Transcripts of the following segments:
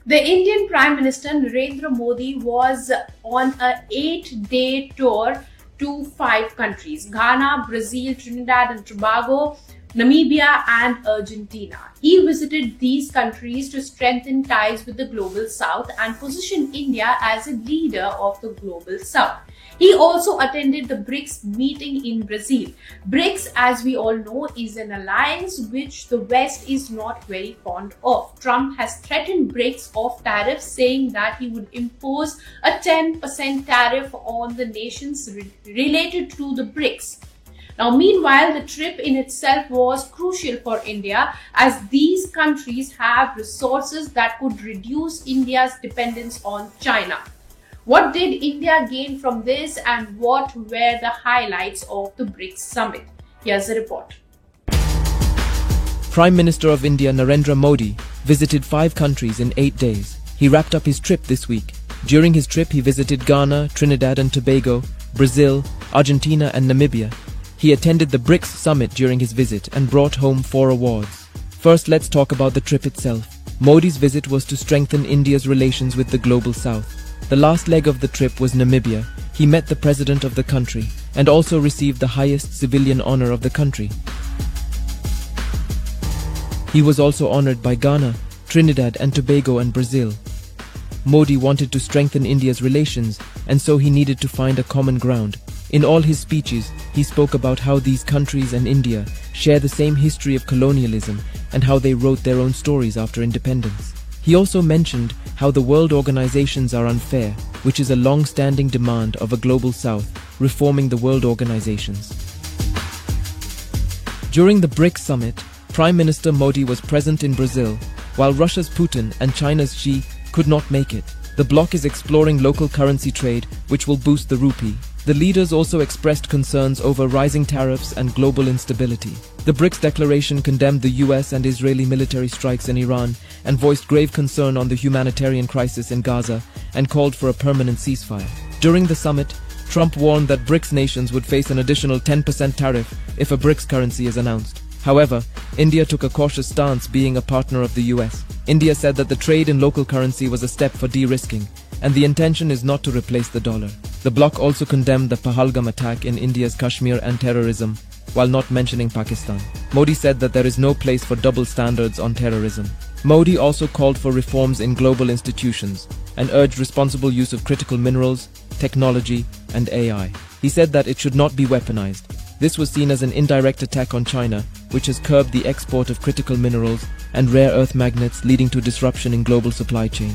The Indian Prime Minister Narendra Modi was on a 8-day tour to 5 countries: Ghana, Brazil, Trinidad and Tobago, Namibia and Argentina. He visited these countries to strengthen ties with the Global South and position India as a leader of the Global South. He also attended the BRICS meeting in Brazil. BRICS, as we all know, is an alliance which the West is not very fond of. Trump has threatened BRICS of tariffs, saying that he would impose a 10% tariff on the nations related to the BRICS. Now, meanwhile, the trip in itself was crucial for India, as these countries have resources that could reduce India's dependence on China. What did India gain from this, and what were the highlights of the BRICS summit? Here's the report. Prime Minister of India Narendra Modi visited 5 countries in 8 days. He wrapped up his trip this week. During his trip, he visited Ghana, Trinidad and Tobago, Brazil, Argentina and Namibia. He attended the BRICS summit during his visit and brought home 4 awards. First, let's talk about the trip itself. Modi's visit was to strengthen India's relations with the Global South. The last leg of the trip was Namibia. He met the president of the country and also received the highest civilian honor of the country. He was also honored by Ghana, Trinidad and Tobago and Brazil. Modi wanted to strengthen India's relations, and so he needed to find a common ground. In all his speeches, he spoke about how these countries and India share the same history of colonialism and how they wrote their own stories after independence. He also mentioned how the world organizations are unfair, which is a long-standing demand of a Global South, reforming the world organizations. During the BRICS summit, Prime Minister Modi was present in Brazil, while Russia's Putin and China's Xi could not make it. The bloc is exploring local currency trade, which will boost the rupee. The leaders also expressed concerns over rising tariffs and global instability. The BRICS declaration condemned the US and Israeli military strikes in Iran and voiced grave concern on the humanitarian crisis in Gaza and called for a permanent ceasefire. During the summit, Trump warned that BRICS nations would face an additional 10% tariff if a BRICS currency is announced. However, India took a cautious stance, being a partner of the US. India said that the trade in local currency was a step for de-risking, and the intention is not to replace the dollar. The bloc also condemned the Pahalgam attack in India's Kashmir and terrorism, while not mentioning Pakistan. Modi said that there is no place for double standards on terrorism. Modi also called for reforms in global institutions and urged responsible use of critical minerals, technology, and AI. He said that it should not be weaponized. This was seen as an indirect attack on China, which has curbed the export of critical minerals and rare earth magnets, leading to disruption in global supply chain.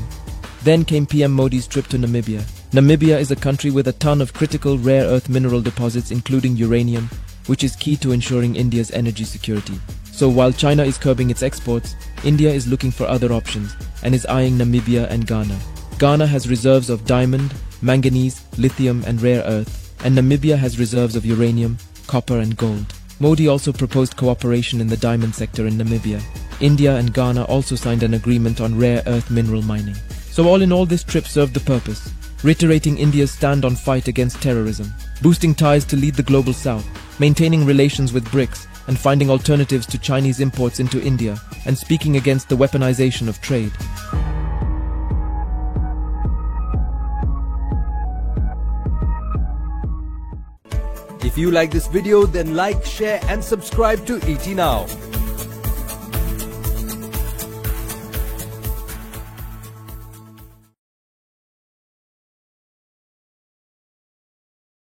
Then came PM Modi's trip to Namibia. Namibia is a country with a ton of critical rare earth mineral deposits, including uranium, which is key to ensuring India's energy security. So while China is curbing its exports, India is looking for other options and is eyeing Namibia and Ghana. Ghana has reserves of diamond, manganese, lithium and rare earth, and Namibia has reserves of uranium, copper and gold. Modi also proposed cooperation in the diamond sector in Namibia. India and Ghana also signed an agreement on rare earth mineral mining. So all in all, this trip served the purpose, reiterating India's stand on fight against terrorism, boosting ties to lead the Global South, maintaining relations with BRICS and finding alternatives to Chinese imports into India, and speaking against the weaponization of trade. If you like this video, then like, share and subscribe to ET Now.